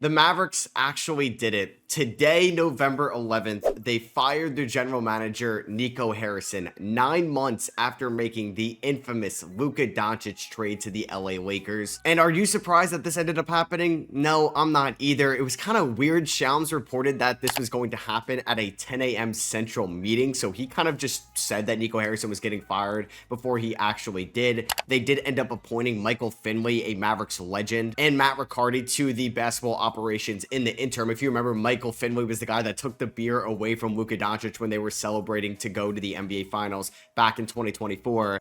The Mavericks actually did it. Today, November 11th, they fired their general manager, Nico Harrison, 9 months after making the infamous Luka Doncic trade to the LA Lakers. And are you surprised that this ended up happening? No, I'm not either. It was kind of weird. Shams reported that this was going to happen at a 10 a.m. Central meeting, so he kind of just said that Nico Harrison was getting fired before he actually did. They did end up appointing Michael Finley, a Mavericks legend, and Matt Riccardi to the basketball operations in the interim. If you remember, Michael Finley was the guy that took the beer away from Luka Doncic when they were celebrating to go to the NBA Finals back in 2024.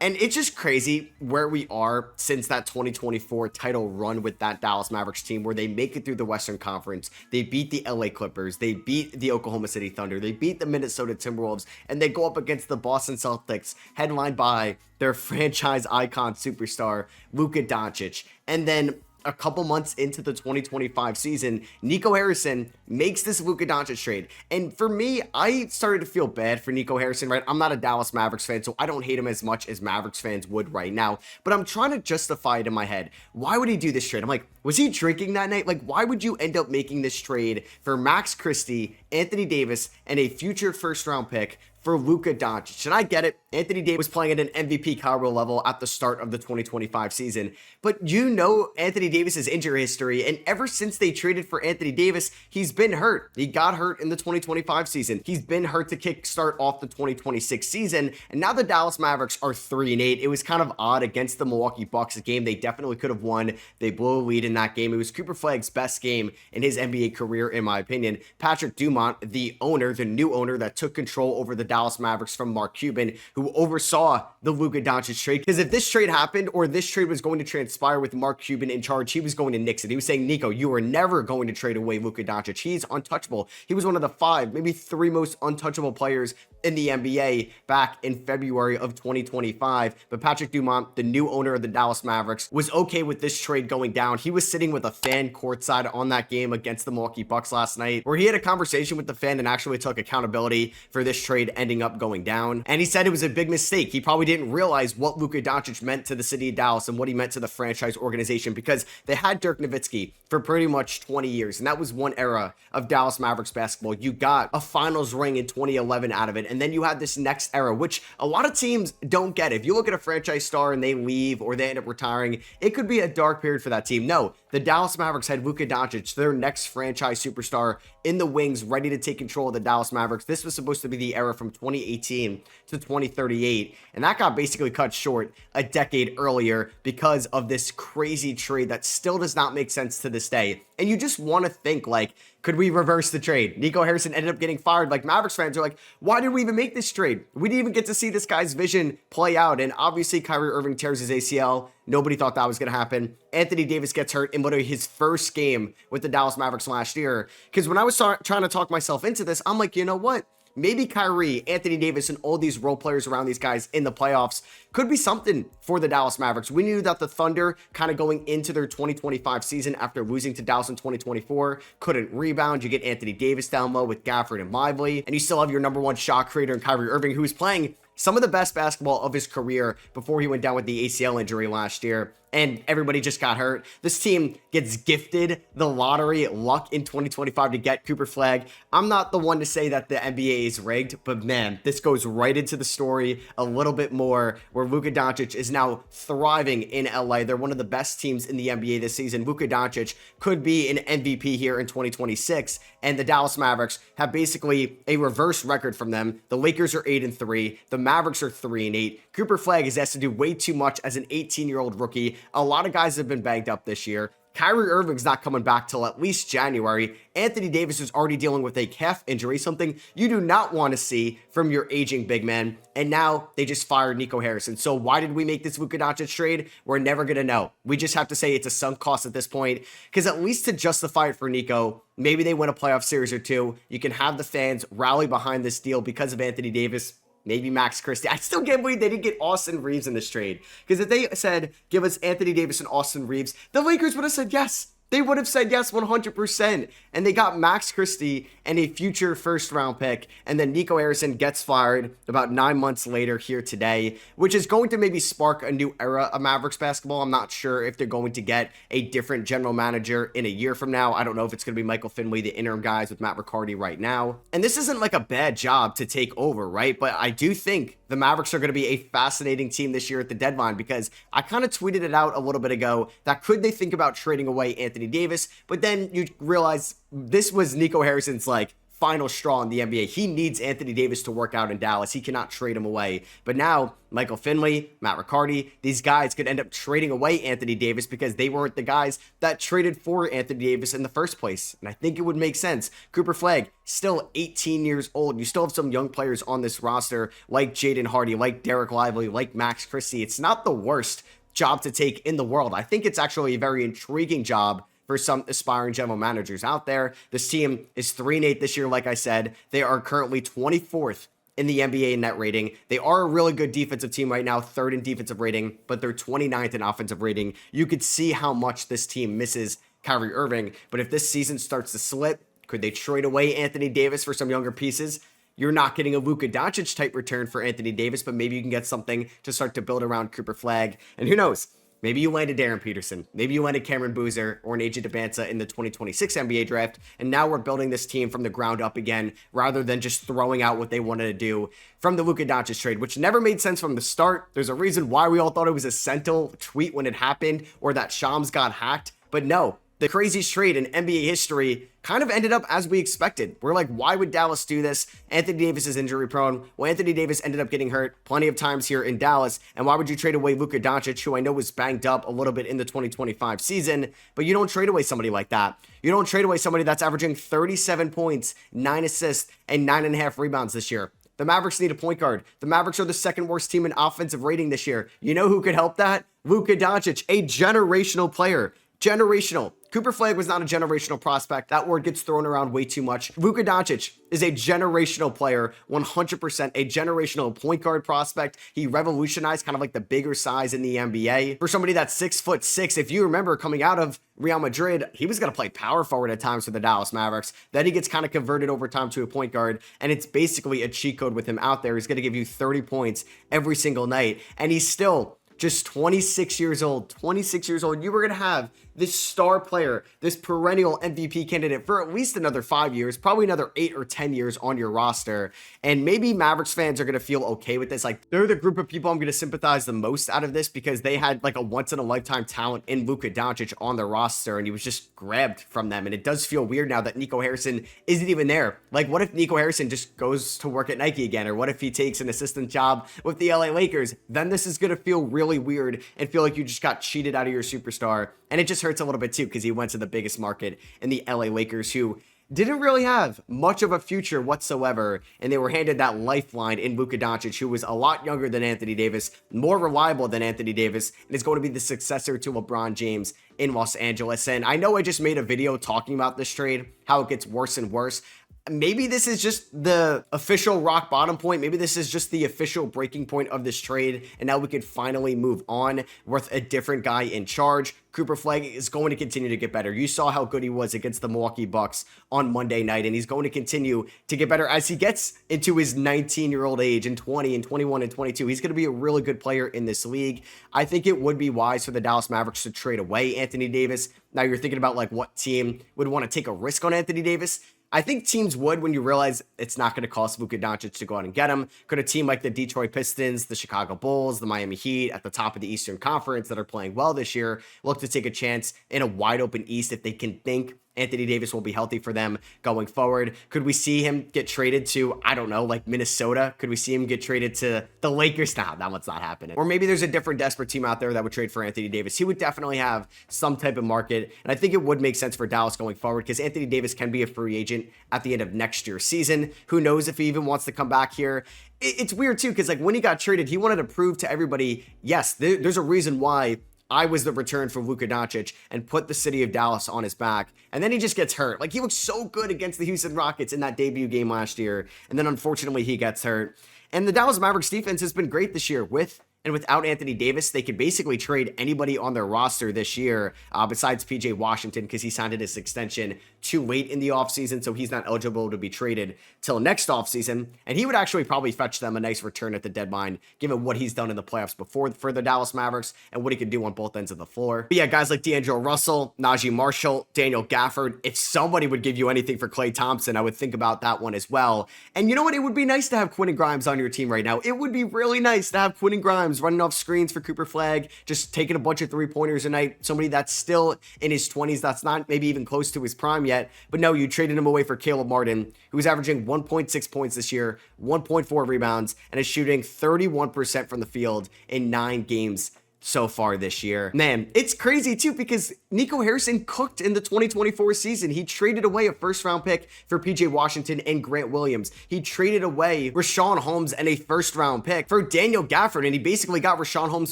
And it's just crazy where we are since that 2024 title run with that Dallas Mavericks team, where they make it through the Western Conference. They beat the LA Clippers. They beat the Oklahoma City Thunder. They beat the Minnesota Timberwolves. And they go up against the Boston Celtics, headlined by their franchise icon superstar, Luka Doncic. And then a couple months into the 2025 season, Nico Harrison makes this Luka Doncic trade. And for me, I started to feel bad for Nico Harrison, right? I'm not a Dallas Mavericks fan, so I don't hate him as much as Mavericks fans would right now. But I'm trying to justify it in my head. Why would he do this trade? I'm like, was he drinking that night? Like, why would you end up making this trade for Max Christie, Anthony Davis, and a future first-round pick for Luka Doncic? And I get it. Anthony Davis was playing at an MVP caliber level at the start of the 2025 season. But you know Anthony Davis's injury history, and ever since they traded for Anthony Davis, he's been hurt. He got hurt in the 2025 season. He's been hurt to kickstart off the 2026 season, and now the Dallas Mavericks are 3-8. It was kind of odd against the Milwaukee Bucks, a game they definitely could have won. They blew a lead in that game. It was Cooper Flagg's best game in his NBA career, in my opinion. Patrick Dumont, the owner, the new owner that took control over the Dallas Mavericks from Mark Cuban, who oversaw the Luka Doncic trade. Because if this trade happened, or this trade was going to transpire with Mark Cuban in charge, he was going to nix it. He was saying, Nico, you are never going to trade away Luka Doncic. He's untouchable. He was one of the 5, maybe 3 most untouchable players in the NBA back in February of 2025. But Patrick Dumont, the new owner of the Dallas Mavericks, was okay with this trade going down. He was sitting with a fan courtside on that game against the Milwaukee Bucks last night, where he had a conversation with the fan and actually took accountability for this trade ending up going down. And he said it was a big mistake. He probably didn't realize what Luka Doncic meant to the city of Dallas and what he meant to the franchise organization, because they had Dirk Nowitzki for pretty much 20 years. And that was one era of Dallas Mavericks basketball. You got a finals ring in 2011 out of it. And then you had this next era, which a lot of teams don't get. If you look at a franchise star and they leave or they end up retiring, it could be a dark period for that team. No, the Dallas Mavericks had Luka Doncic, their next franchise superstar, in the wings, ready to take control of the Dallas Mavericks. This was supposed to be the era from 2018 to 2038, and that got basically cut short a decade earlier because of this crazy trade that still does not make sense to this day. And you just want to think, like, could we reverse the trade? Nico Harrison ended up getting fired. Like, Mavericks fans are like, why did we even make this trade? We didn't even get to see this guy's vision play out. And obviously, Kyrie Irving tears his ACL. Nobody thought that was going to happen. Anthony Davis gets hurt in literally his first game with the Dallas Mavericks last year. Because when I was trying to talk myself into this, I'm like, you know what? Maybe Kyrie, Anthony Davis, and all these role players around these guys in the playoffs could be something for the Dallas Mavericks. We knew that the Thunder, kind of going into their 2025 season after losing to Dallas in 2024, couldn't rebound. You get Anthony Davis down low with Gafford and Lively, and you still have your number 1 shot creator in Kyrie Irving, who was playing some of the best basketball of his career before he went down with the ACL injury last year, and everybody just got hurt. This team gets gifted the lottery luck in 2025 to get Cooper Flagg. I'm not the one to say that the NBA is rigged, but man, this goes right into the story a little bit more, where Luka Doncic is now thriving in LA. They're one of the best teams in the NBA this season. Luka Doncic could be an MVP here in 2026, and the Dallas Mavericks have basically a reverse record from them. The Lakers are 8-3. The Mavericks are 3-8. Cooper Flagg is asked to do way too much as an 18-year-old rookie. A lot of guys have been banged up this year. Kyrie Irving's not coming back till at least January. Anthony Davis is already dealing with a calf injury, something you do not want to see from your aging big man. And now they just fired Nico Harrison. So why did we make this Luka Doncic trade? We're never going to know. We just have to say it's a sunk cost at this point, because at least to justify it for Nico, maybe they win a playoff series or two. You can have the fans rally behind this deal because of Anthony Davis. Maybe Max Christie. I still can't believe they didn't get Austin Reeves in this trade. Because if they said, give us Anthony Davis and Austin Reeves, the Lakers would have said yes. They would have said yes 100%. And they got Max Christie and a future first round pick. And then Nico Harrison gets fired about 9 months later here today, which is going to maybe spark a new era of Mavericks basketball. I'm not sure if they're going to get a different general manager in a year from now. I don't know if it's going to be Michael Finley, the interim guys with Matt Riccardi right now. And this isn't like a bad job to take over, right? But I do think the Mavericks are going to be a fascinating team this year at the deadline, because I kind of tweeted it out a little bit ago that could they think about trading away Anthony Davis, but then you realize this was Nico Harrison's like final straw in the NBA. He needs Anthony Davis to work out in Dallas. He cannot trade him away. But now Michael Finley, Matt Riccardi, these guys could end up trading away Anthony Davis because they weren't the guys that traded for Anthony Davis in the first place. And I think it would make sense. Cooper Flagg, still 18 years old. You still have some young players on this roster like Jaden Hardy, like Derek Lively, like Max Christie. It's not the worst job to take in the world. I think it's actually a very intriguing job for some aspiring general managers out there. This team is 3-8 this year, like I said. They are currently 24th in the NBA net rating. They are a really good defensive team right now, 3rd in defensive rating, but they're 29th in offensive rating. You could see how much this team misses Kyrie Irving, but if this season starts to slip, could they trade away Anthony Davis for some younger pieces? You're not getting a Luka Doncic type return for Anthony Davis, but maybe you can get something to start to build around Cooper Flagg. And who knows? Maybe you landed Darren Peterson. Maybe you landed Cameron Boozer or an AJ Debinca in the 2026 NBA draft. And now we're building this team from the ground up again, rather than just throwing out what they wanted to do from the Luka Doncic trade, which never made sense from the start. There's a reason why we all thought it was a Sentinel tweet when it happened, or that Shams got hacked. But no, the craziest trade in NBA history kind of ended up as we expected. We're like, why would Dallas do this? Anthony Davis is injury prone. Well, Anthony Davis ended up getting hurt plenty of times here in Dallas. And why would you trade away Luka Doncic, who I know was banged up a little bit in the 2025 season, but you don't trade away somebody like that. You don't trade away somebody that's averaging 37 points, 9 assists, and 9.5 rebounds this year. The Mavericks need a point guard. The Mavericks are the 2nd worst team in offensive rating this year. You know who could help that? Luka Doncic, a generational player. Generational. Cooper Flagg was not a generational prospect. That word gets thrown around way too much. Luka Doncic is a generational player, 100% a generational point guard prospect. He revolutionized kind of like the bigger size in the NBA. For somebody that's 6'6", if you remember coming out of Real Madrid, he was going to play power forward at times for the Dallas Mavericks. Then he gets kind of converted over time to a point guard, and it's basically a cheat code with him out there. He's going to give you 30 points every single night, and he's still just 26 years old. 26 years old. You were going to have this star player, this perennial MVP candidate for at least another 5 years, probably another 8 or 10 years on your roster. And maybe Mavericks fans are going to feel okay with this. Like, they're the group of people I'm going to sympathize the most out of this, because they had like a once in a lifetime talent in Luka Doncic on their roster, and he was just grabbed from them. And it does feel weird now that Nico Harrison isn't even there. Like, what if Nico Harrison just goes to work at Nike again? Or what if he takes an assistant job with the LA Lakers? Then this is going to feel really weird and feel like you just got cheated out of your superstar. And it just hurts a little bit too, because he went to the biggest market in the LA Lakers, who didn't really have much of a future whatsoever, and they were handed that lifeline in Luka Doncic, who was a lot younger than Anthony Davis, more reliable than Anthony Davis, and is going to be the successor to LeBron James in Los Angeles. And I know I just made a video talking about this trade, how it gets worse and worse. Maybe this is just the official rock bottom point. Maybe this is just the official breaking point of this trade, and now we could finally move on with a different guy in charge. Cooper Flagg is going to continue to get better. You saw how good he was against the Milwaukee Bucks on Monday night, and he's going to continue to get better as he gets into his 19-year-old age, and 20 and 21 and 22. He's going to be a really good player in this league. I think it would be wise for the Dallas Mavericks to trade away Anthony Davis. Now you're thinking about like what team would want to take a risk on Anthony Davis. I think teams would, when you realize it's not going to cost Luka Doncic to go out and get him. Could a team like the Detroit Pistons, the Chicago Bulls, the Miami Heat at the top of the Eastern Conference that are playing well this year look to take a chance in a wide open East if they can think Anthony Davis will be healthy for them going forward? Could we see him get traded to, I don't know, like Minnesota? Could we see him get traded to the Lakers? Nah, that one's not happening. Or maybe there's a different desperate team out there that would trade for Anthony Davis. He would definitely have some type of market, and I think it would make sense for Dallas going forward, because Anthony Davis can be a free agent at the end of next year's season. Who knows if he even wants to come back here? It's weird too, because like when he got traded, he wanted to prove to everybody, yes, there's a reason why I was the return for Luka Doncic, and put the city of Dallas on his back. And then he just gets hurt. Like, he looked so good against the Houston Rockets in that debut game last year. And then unfortunately he gets hurt. And the Dallas Mavericks defense has been great this year with And without Anthony Davis, they could basically trade anybody on their roster this year, besides PJ Washington, because he signed his extension too late in the offseason, so he's not eligible to be traded till next offseason. And he would actually probably fetch them a nice return at the deadline, given what he's done in the playoffs before for the Dallas Mavericks and what he could do on both ends of the floor. But yeah, guys like D'Angelo Russell, Najee Marshall, Daniel Gafford, if somebody would give you anything for Klay Thompson, I would think about that one as well. And you know what? It would be nice to have Quentin Grimes on your team right now. It would be really nice to have Quentin Grimes running off screens for Cooper Flagg, just taking a bunch of three-pointers a night, somebody that's still in his 20s, that's not maybe even close to his prime yet. But no, you traded him away for Caleb Martin, who's averaging 1.6 points this year, 1.4 rebounds, and is shooting 31% from the field in 9 games so far this year. Man, it's crazy too, because Nico Harrison cooked in the 2024 season. He traded away a first-round pick for PJ Washington and Grant Williams. He traded away Richaun Holmes and a first-round pick for Daniel Gafford, and he basically got Richaun Holmes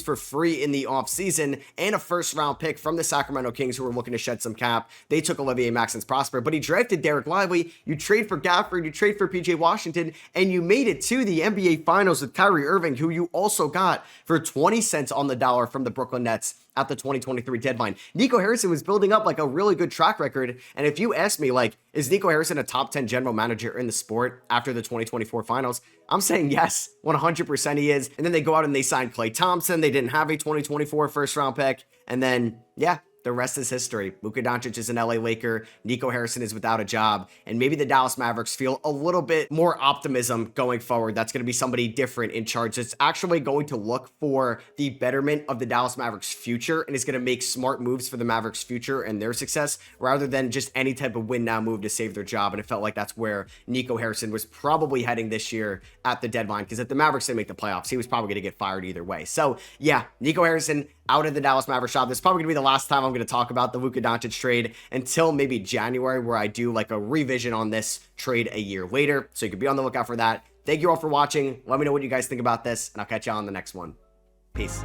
for free in the offseason and a first-round pick from the Sacramento Kings, who were looking to shed some cap. They took Olivier Maxence Prosper, but he drafted Derek Lively. You trade for Gafford, you trade for PJ Washington, and you made it to the NBA Finals with Kyrie Irving, who you also got for 20 cents on the dollar from the Brooklyn Nets at the 2023 deadline. Nico Harrison was building up like a really good track record. And if you ask me, like, is Nico Harrison a top 10 general manager in the sport after the 2024 finals? I'm saying yes, 100% he is. And then they go out and they sign Klay Thompson. They didn't have a 2024 first round pick. And then, yeah, the rest is history. Luka Doncic is an LA Laker. Nico Harrison is without a job. And maybe the Dallas Mavericks feel a little bit more optimism going forward. That's going to be somebody different in charge. It's actually going to look for the betterment of the Dallas Mavericks future, and is going to make smart moves for the Mavericks future and their success, rather than just any type of win now move to save their job. And it felt like that's where Nico Harrison was probably heading this year at the deadline, because if the Mavericks didn't make the playoffs, he was probably going to get fired either way. So yeah, Nico Harrison out of the Dallas Mavericks job. This is probably going to be the last time I'm going to talk about the Luka Doncic trade until maybe January, where I do like a revision on this trade a year later. So you can be on the lookout for that. Thank you all for watching. Let me know what you guys think about this, and I'll catch you on the next one. Peace.